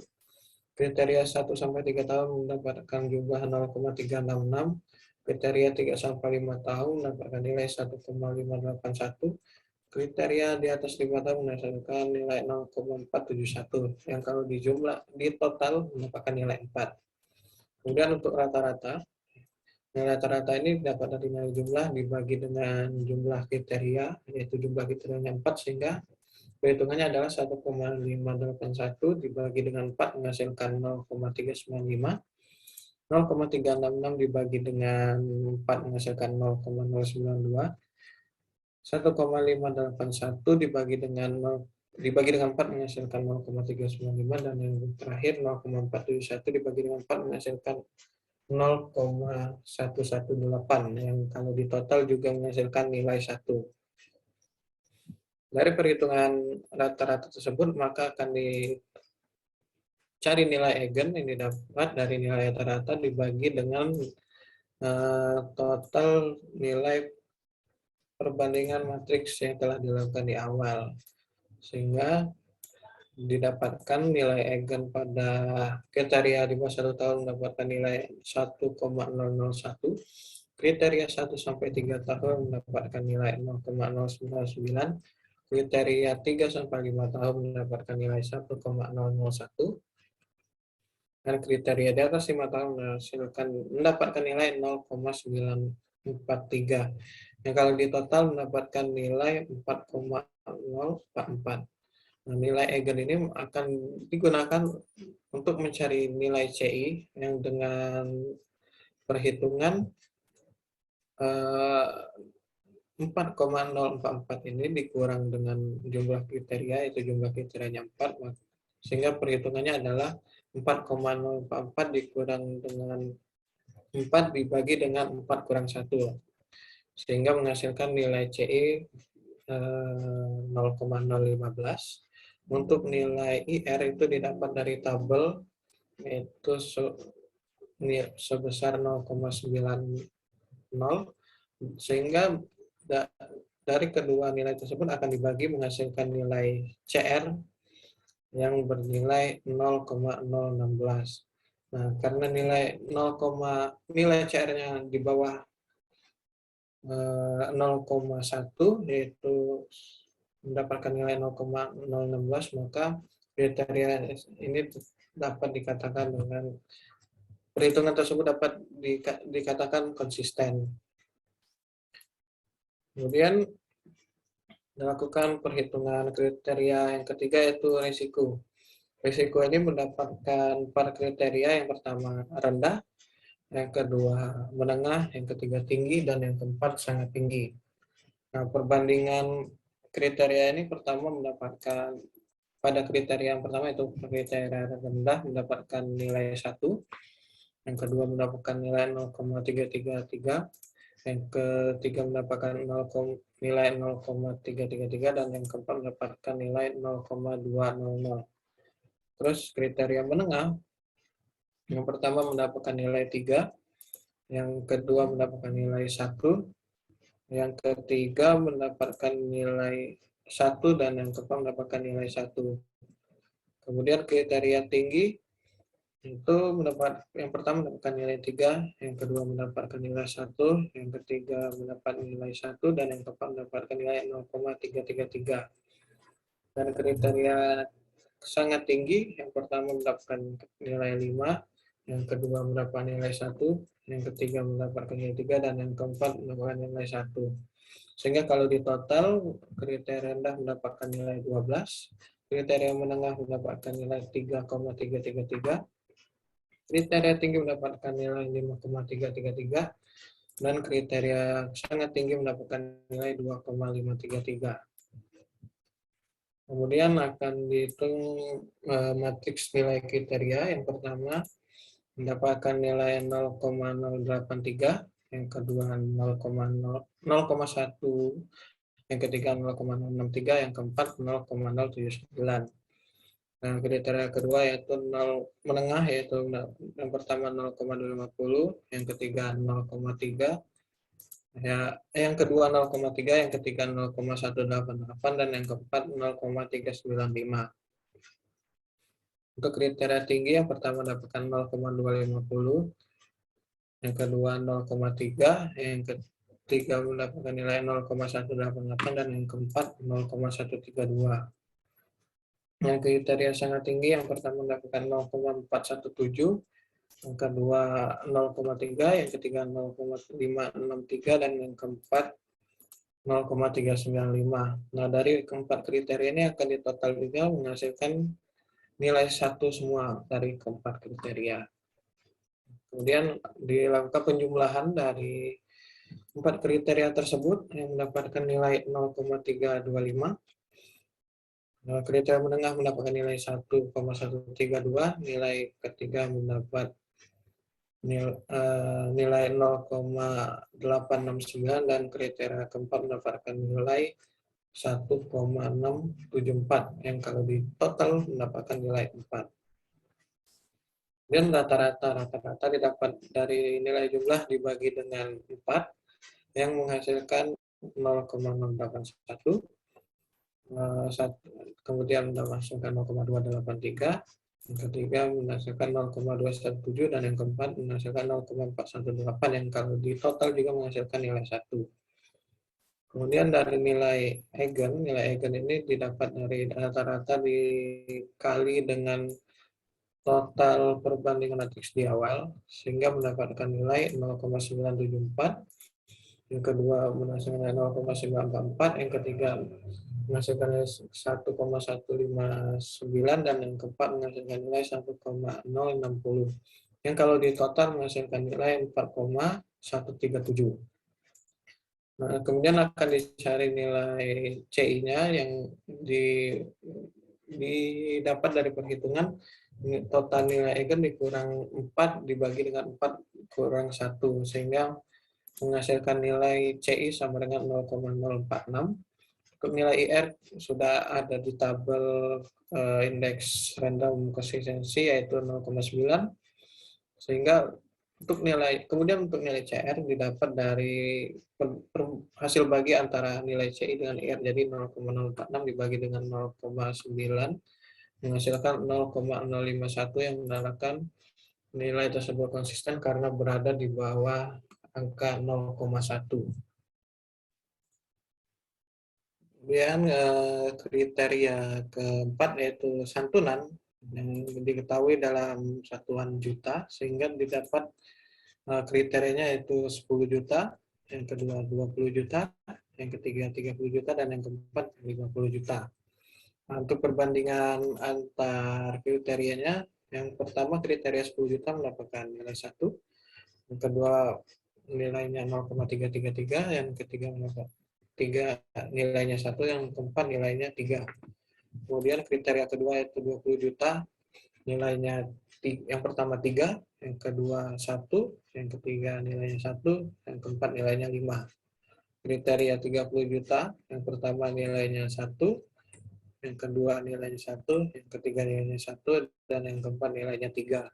kriteria 1 sampai 3 tahun mendapatkan jumlah 0,366, kriteria 3 sampai 5 tahun mendapatkan nilai 1,581, kriteria di atas 5 tahun menghasilkan nilai 0,471, yang kalau dijumlah di total mendapatkan nilai 4. Kemudian untuk rata-rata, nilai rata-rata ini dapat dari nilai jumlah dibagi dengan jumlah kriteria, yaitu jumlah kriterianya 4, sehingga perhitungannya adalah 1,581 dibagi dengan 4 menghasilkan 0,395, 0,366 dibagi dengan 4 menghasilkan 0,092, 1,581 dibagi dengan 4 menghasilkan 0,395, dan yang terakhir 0,471 dibagi dengan 4 menghasilkan 0,118, yang kalau di total juga menghasilkan nilai 1. Dari perhitungan rata-rata tersebut, maka akan dicari nilai eigen yang didapat dari nilai rata-rata dibagi dengan total nilai perbandingan matriks yang telah dilakukan di awal. Sehingga didapatkan nilai eigen pada kriteria di bawah 1 tahun mendapatkan nilai 1,001, kriteria 1 sampai 3 tahun mendapatkan nilai 0,099, kriteria 3 sampai 5 tahun mendapatkan nilai 1,001, dan kriteria di atas 5 tahun mendapatkan nilai 0,943. Yang kalau di total mendapatkan nilai 4,044. Nah, nilai eigen ini akan digunakan untuk mencari nilai CI yang dengan perhitungan 4,044 ini dikurang dengan jumlah kriteria, yaitu jumlah kriterianya 4, sehingga perhitungannya adalah 4,044 dikurang dengan 4 dibagi dengan 4 kurang 1, sehingga menghasilkan nilai CI 0,015, Untuk nilai IR itu didapat dari tabel, yaitu sebesar 0,90, sehingga dari kedua nilai tersebut akan dibagi menghasilkan nilai CR yang bernilai 0,016. Nah, karena nilai CR-nya di bawah 0,1, yaitu mendapatkan nilai 0,016, maka kriteria ini dapat dikatakan dengan perhitungan tersebut dapat dikatakan konsisten. Kemudian dilakukan perhitungan kriteria yang ketiga, yaitu risiko. Risiko ini mendapatkan 4 kriteria. Yang pertama rendah, yang kedua menengah, yang ketiga tinggi, dan yang keempat sangat tinggi. Nah, perbandingan kriteria ini pertama mendapatkan, pada kriteria yang pertama itu kriteria rendah mendapatkan nilai 1, yang kedua mendapatkan nilai 0,333, yang ketiga mendapatkan nilai 0,333, dan yang keempat mendapatkan nilai 0,200. Terus kriteria menengah, yang pertama mendapatkan nilai 3, yang kedua mendapatkan nilai 1, yang ketiga mendapatkan nilai 1, dan yang keempat mendapatkan nilai 1. Kemudian kriteria tinggi itu yang pertama mendapatkan nilai 3, yang kedua mendapatkan nilai 1, yang ketiga mendapat nilai 1, dan yang keempat mendapatkan nilai 0,333. Dan kriteria sangat tinggi, yang pertama mendapatkan nilai 5, yang kedua mendapatkan nilai 1, yang ketiga mendapatkan nilai 3, dan yang keempat mendapatkan nilai 1. Sehingga kalau di total, kriteria rendah mendapatkan nilai 12, kriteria menengah mendapatkan nilai 3,333, kriteria tinggi mendapatkan nilai 5,333, dan kriteria sangat tinggi mendapatkan nilai 2,533. Kemudian akan dihitung matriks nilai kriteria. Yang pertama mendapatkan nilai 0,083, yang kedua 0,1, yang ketiga 0,063, yang keempat 0,079. Nah, kriteria kedua yaitu menengah, yaitu yang pertama 0,250, yang ketiga 0,3, yang kedua 0,3, yang ketiga 0,188, dan yang keempat 0,395. Untuk kriteria tinggi, yang pertama mendapatkan 0,250, yang kedua 0,3, yang ketiga mendapatkan nilai 0,188, dan yang keempat 0,132. Yang kriteria sangat tinggi, yang pertama mendapatkan 0,417, yang kedua 0,3, yang ketiga 0,563, dan yang keempat 0,395. Nah, dari keempat kriteria ini akan ditotal juga menghasilkan nilai 1 semua dari keempat kriteria. Kemudian dilakukan penjumlahan dari 4 kriteria tersebut yang mendapatkan nilai 0,325. Kriteria menengah mendapatkan nilai 1,132, nilai ketiga mendapat nilai 0,869, dan kriteria keempat mendapatkan nilai 1,674, yang kalau di total mendapatkan nilai 4. Dan rata-rata didapat dari nilai jumlah dibagi dengan 4, yang menghasilkan 0,681, kemudian menghasilkan 0,283, yang ketiga menghasilkan 0,217, dan yang keempat menghasilkan 0,418, yang kalau di total juga menghasilkan nilai 1. Kemudian dari nilai eigen ini didapat dari rata-rata dikali dengan total perbandingan matriks di awal, sehingga mendapatkan nilai 0,974, yang kedua menghasilkan 0,944, yang ketiga menghasilkan 1,159, dan yang keempat menghasilkan nilai 1,060. Yang kalau di total menghasilkan nilai 4,137. Nah, kemudian akan dicari nilai CI-nya yang didapat dari perhitungan total nilai eigen dikurang 4 dibagi dengan 4 kurang 1, sehingga menghasilkan nilai CI sama dengan 0,046. Untuk nilai IR sudah ada di tabel indeks random consistency yaitu 0,9, sehingga kemudian untuk nilai CR didapat dari hasil bagi antara nilai CI dengan IR, jadi 0,046 dibagi dengan 0,9 menghasilkan 0,051 yang menandakan nilai tersebut konsisten karena berada di bawah angka 0,1. Kemudian kriteria keempat yaitu santunan yang diketahui dalam satuan juta, sehingga didapat kriterianya yaitu 10 juta, yang kedua 20 juta, yang ketiga 30 juta, dan yang keempat 50 juta. Nah, untuk perbandingan antar kriterianya, yang pertama kriteria 10 juta mendapatkan nilai 1, yang kedua nilainya 0,333, yang ketiga nilainya 1, yang keempat nilainya 3. Kemudian kriteria kedua yaitu 20 juta, nilainya yang pertama 3, yang kedua 1, yang ketiga nilainya 1, yang keempat nilainya 5. Kriteria 30 juta, yang pertama nilainya 1, yang kedua nilainya 1, yang ketiga nilainya 1, dan yang keempat nilainya 3.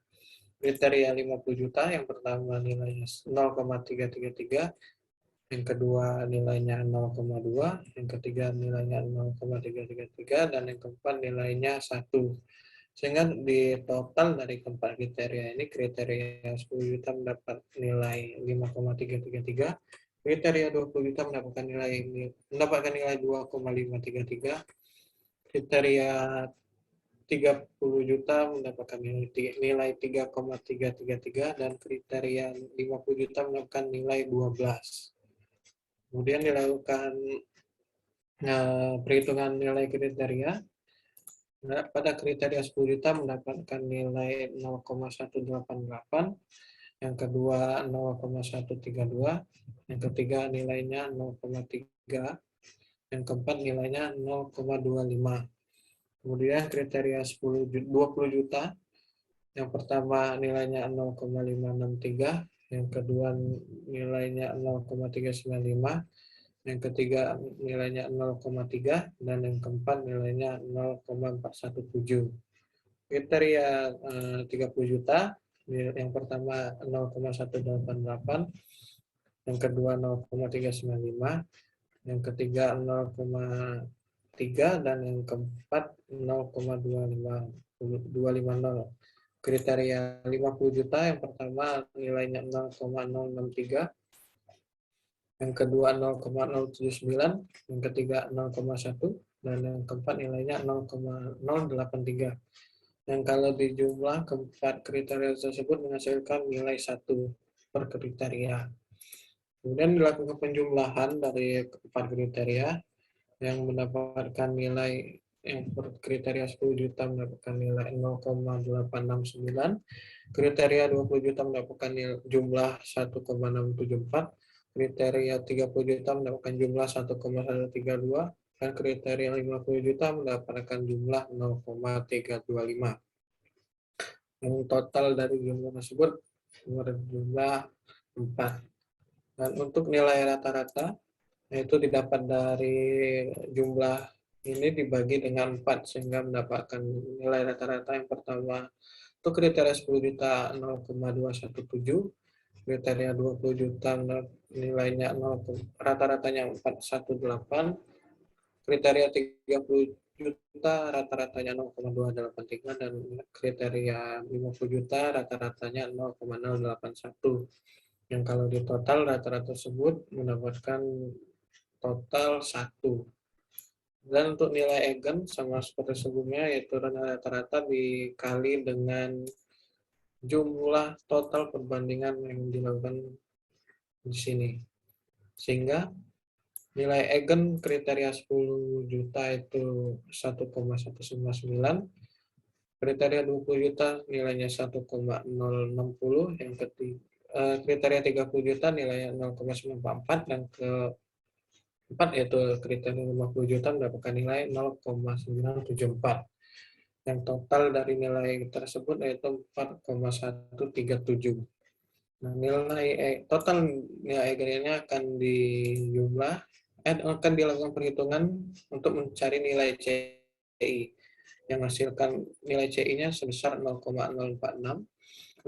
Kriteria 50 juta, yang pertama nilainya 0,333, yang kedua nilainya 0,2, yang ketiga nilainya 0,333, dan yang keempat nilainya 1. Sehingga di total dari keempat kriteria ini, kriteria 10 juta mendapat nilai 5,333, kriteria 20 juta mendapatkan nilai 2,533, kriteria 30 juta mendapatkan nilai 3,333, dan kriteria 50 juta mendapatkan nilai 12. Kemudian dilakukan perhitungan nilai kriteria. Pada kriteria 10 juta mendapatkan nilai 0,188, yang kedua 0,132, yang ketiga nilainya 0,3, yang keempat nilainya 0,25. Kemudian kriteria 20 juta, yang pertama nilainya 0,563, yang kedua nilainya 0,395, yang ketiga nilainya 0,3, dan yang keempat nilainya 0,417. Kriteria 30 juta, yang pertama 0,188, yang kedua 0,395, yang ketiga 0,3, dan yang keempat 0,250. Kriteria 50 juta, yang pertama nilainya 0,063, yang kedua 0,079, yang ketiga 0,1, dan yang keempat nilainya 0,083. Yang kalau dijumlah keempat kriteria tersebut menghasilkan nilai 1 per kriteria. Kemudian dilakukan penjumlahan dari keempat kriteria yang mendapatkan nilai, yang per kriteria 10 juta mendapatkan nilai 0,869, kriteria 20 juta mendapatkan jumlah 1,674, kriteria 30 juta mendapatkan jumlah 1,132, dan kriteria 50 juta mendapatkan jumlah 0,325. Yang total dari jumlah tersebut berjumlah 4. Dan untuk nilai rata-rata, yaitu didapat dari jumlah ini dibagi dengan 4, sehingga mendapatkan nilai rata-rata. Yang pertama, untuk kriteria 10 juta 0,217, kriteria 20 juta nilainya rata-ratanya 418, kriteria 30 juta rata-ratanya 0,283, dan kriteria 50 juta rata-ratanya 0,081. Yang kalau di total rata-rata tersebut mendapatkan total 1. Dan untuk nilai eigen sama seperti sebelumnya, yaitu rata-rata dikali dengan jumlah total perbandingan yang dilakukan di sini. Sehingga nilai eigen kriteria 10 juta itu 1,199, kriteria 20 juta nilainya 1,060, yang ketiga kriteria 30 juta nilainya 0,944, dan keempat yaitu kriteria 50 juta mendapatkan nilai 0,974. Yang total dari nilai tersebut yaitu 4,137. Nah, total nilai eigennya akan dijumlah akan dilakukan perhitungan untuk mencari nilai CI yang menghasilkan nilai CI-nya sebesar 0,046.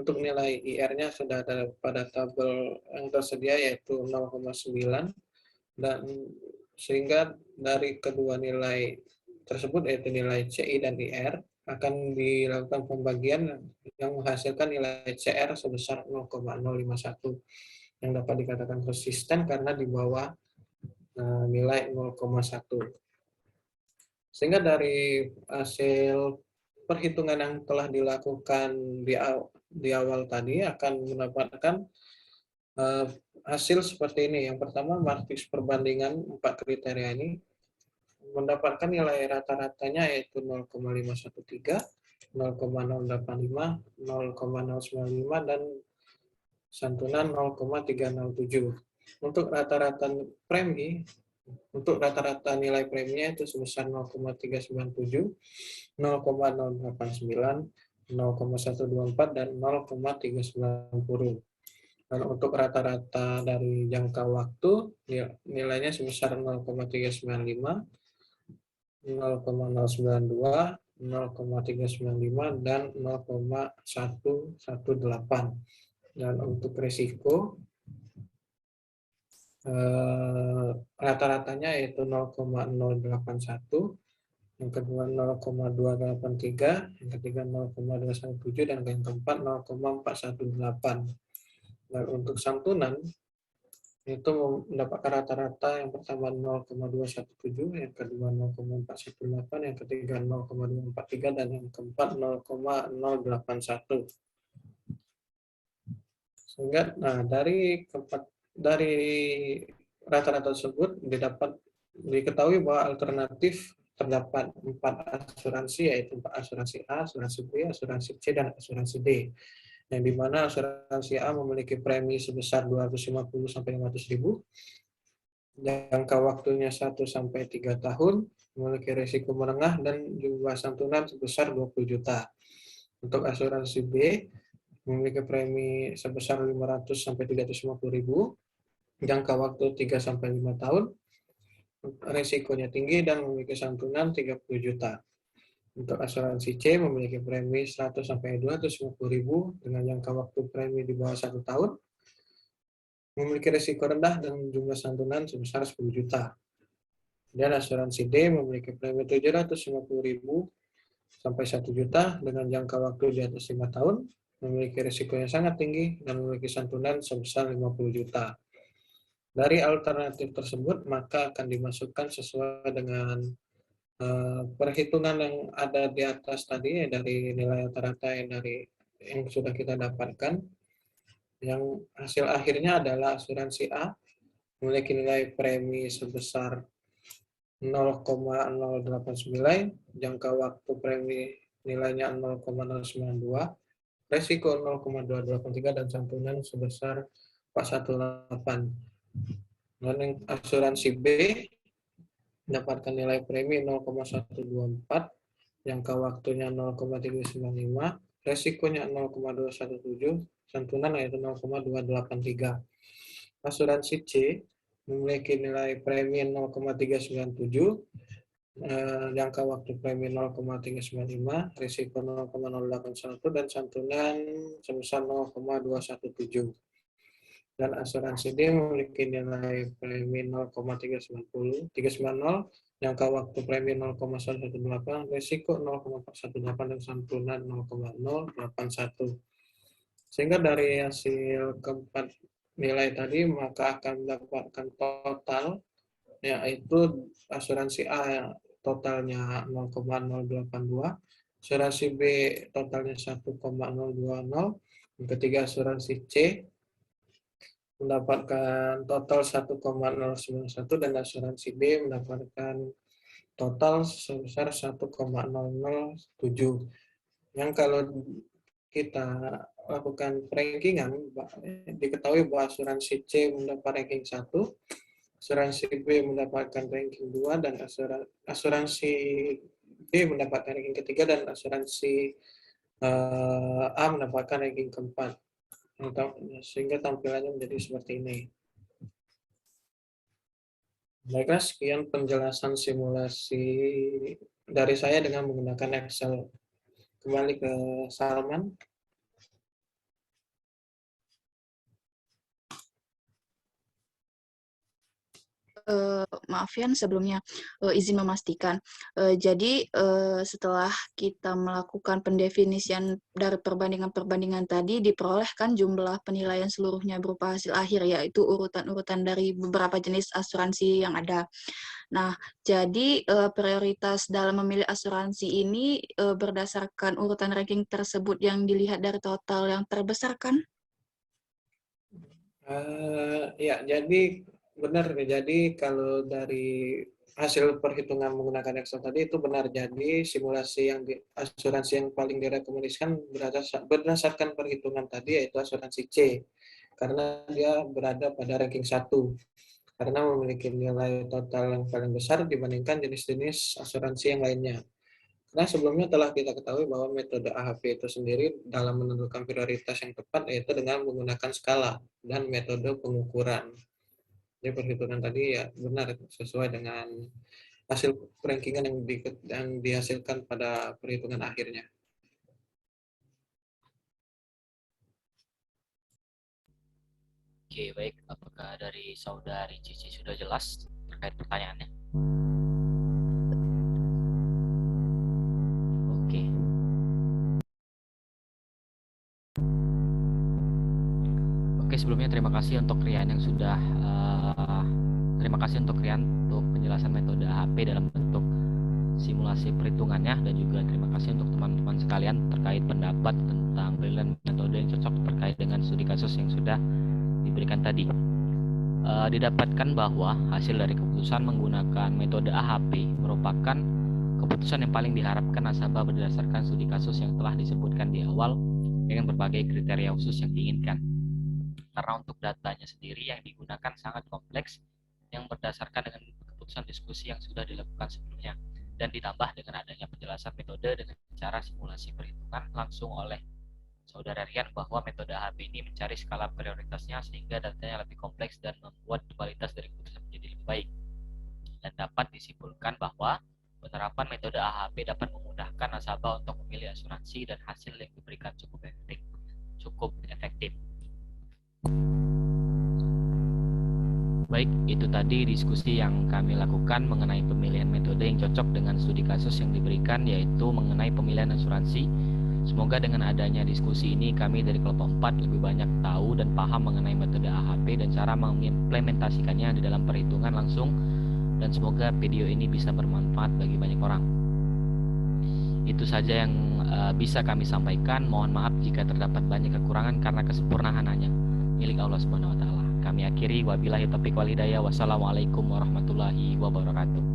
Untuk nilai IR-nya sudah ada pada tabel yang tersedia yaitu 0,9, dan sehingga dari kedua nilai tersebut yaitu nilai CI dan IR akan dilakukan pembagian yang menghasilkan nilai CR sebesar 0,051 yang dapat dikatakan konsisten karena di bawah nilai 0,1. Sehingga dari hasil perhitungan yang telah dilakukan di awal tadi akan mendapatkan hasil seperti ini. Yang pertama, matriks perbandingan 4 kriteria ini mendapatkan nilai rata-ratanya yaitu 0,513, 0,085, 0,095, dan santunan 0,307. Untuk rata-rata premi, untuk rata-rata nilai preminya itu sebesar 0,397, 0,089, 0,124, dan 0,390. Dan untuk rata-rata dari jangka waktu, nilainya sebesar 0,395, 0,092, 0,395, dan 0,118. Dan untuk risiko, rata-ratanya yaitu 0,081, yang kedua 0,283, yang ketiga 0,217, dan yang keempat 0,418. Dan untuk santunan itu mendapatkan rata-rata yang pertama 0,217, yang kedua 0,418, yang ketiga 0,243, dan yang keempat 0,081. Sehingga dari rata-rata tersebut diketahui bahwa alternatif terdapat 4 asuransi, yaitu asuransi A, asuransi B, asuransi C, dan asuransi D. Yang di mana asuransi A memiliki premi sebesar 250 sampai 500 ribu, jangka waktunya 1 sampai 3 tahun, memiliki risiko menengah, dan jumlah santunan sebesar 20 juta. Untuk asuransi B memiliki premi sebesar 500 sampai 350 ribu, jangka waktu 3 sampai 5 tahun, risikonya tinggi, dan memiliki santunan 30 juta. Untuk asuransi C memiliki premi 100 sampai 250 ribu dengan jangka waktu premi di bawah 1 tahun, memiliki risiko rendah, dan jumlah santunan sebesar 10 juta. Dan asuransi D memiliki premi 750 ribu sampai 1 juta dengan jangka waktu di atas 5 tahun, memiliki risiko yang sangat tinggi, dan memiliki santunan sebesar 50 juta. Dari alternatif tersebut, maka akan dimasukkan sesuai dengan perhitungan yang ada di atas tadi, dari nilai rata-rata yang sudah kita dapatkan. Yang hasil akhirnya adalah asuransi A memiliki nilai premi sebesar 0,089, jangka waktu premi nilainya 0,092, resiko 0,283, dan santunan sebesar 418. Dan asuransi B mendapatkan nilai premi 0,124, jangka waktunya 0,395, resikonya 0,217, santunan yaitu 0,283. Asuransi C memiliki nilai premi 0,397, jangka waktu premi 0,395, risiko 0,081, dan santunan sebesar 0,217. Dan asuransi D memiliki nilai premi 0,390, jangka waktu premi 0,118, risiko 0,418, dan santunan 0,081. Sehingga dari hasil keempat nilai tadi, maka akan mendapatkan total, yaitu asuransi A totalnya 0,082, asuransi B totalnya 1,020, yang ketiga asuransi C mendapatkan total 1,091, dan asuransi D mendapatkan total sebesar 1,007. Yang kalau kita lakukan rankingan, diketahui bahwa asuransi C mendapat ranking 1, asuransi B mendapatkan ranking 2, dan asuransi D mendapatkan ranking ketiga, dan asuransi A mendapatkan ranking keempat. Sehingga tampilannya menjadi seperti ini. Baiklah, sekian penjelasan simulasi dari saya dengan menggunakan Excel. Kembali ke Salman. Maaf Yan, sebelumnya izin memastikan. Jadi setelah kita melakukan pendefinisian dari perbandingan-perbandingan tadi, diperolehkan jumlah penilaian seluruhnya berupa hasil akhir, yaitu urutan-urutan dari beberapa jenis asuransi yang ada. Nah, jadi prioritas dalam memilih asuransi ini berdasarkan urutan ranking tersebut yang dilihat dari total yang terbesar kan? Ya, jadi benar. Jadi kalau dari hasil perhitungan menggunakan Excel tadi itu benar. Jadi simulasi asuransi yang paling direkomendasikan berdasarkan perhitungan tadi yaitu asuransi C. Karena dia berada pada ranking 1. Karena memiliki nilai total yang paling besar dibandingkan jenis-jenis asuransi yang lainnya. Nah, sebelumnya telah kita ketahui bahwa metode AHP itu sendiri dalam menentukan prioritas yang tepat yaitu dengan menggunakan skala dan metode pengukuran. Jadi perhitungan tadi ya benar sesuai dengan hasil rankingan yang dihasilkan pada perhitungan akhirnya. Oke, baik. Apakah dari saudari Cici sudah jelas terkait pertanyaannya? Oke. Oke, sebelumnya terima kasih untuk Rian yang sudah terima kasih untuk Rian untuk penjelasan metode AHP dalam bentuk simulasi perhitungannya, dan juga terima kasih untuk teman-teman sekalian terkait pendapat tentang penilaian metode yang cocok terkait dengan studi kasus yang sudah diberikan tadi. Didapatkan bahwa hasil dari keputusan menggunakan metode AHP merupakan keputusan yang paling diharapkan nasabah berdasarkan studi kasus yang telah disebutkan di awal dengan berbagai kriteria khusus yang diinginkan. Karena untuk datanya sendiri yang digunakan sangat kompleks yang berdasarkan dengan keputusan diskusi yang sudah dilakukan sebelumnya, dan ditambah dengan adanya penjelasan metode dengan cara simulasi perhitungan langsung oleh saudara Rian bahwa metode AHP ini mencari skala prioritasnya sehingga datanya lebih kompleks dan membuat kualitas dari keputusan menjadi lebih baik. Dan dapat disimpulkan bahwa penerapan metode AHP dapat memudahkan nasabah untuk memilih asuransi dan hasil yang diberikan cukup efektif. Baik, itu tadi diskusi yang kami lakukan mengenai pemilihan metode yang cocok dengan studi kasus yang diberikan, yaitu mengenai pemilihan asuransi. Semoga dengan adanya diskusi ini kami dari kelompok 4 lebih banyak tahu dan paham mengenai metode AHP dan cara mengimplementasikannya di dalam perhitungan langsung, dan semoga video ini bisa bermanfaat bagi banyak orang. Itu saja yang bisa kami sampaikan. Mohon maaf jika terdapat banyak kekurangan karena kesempurnaan hanya milik Allah Subhanahu wa taala. Kami akhiri, wabillahi taufiq wal hidayah. Wassalamualaikum warahmatullahi wabarakatuh.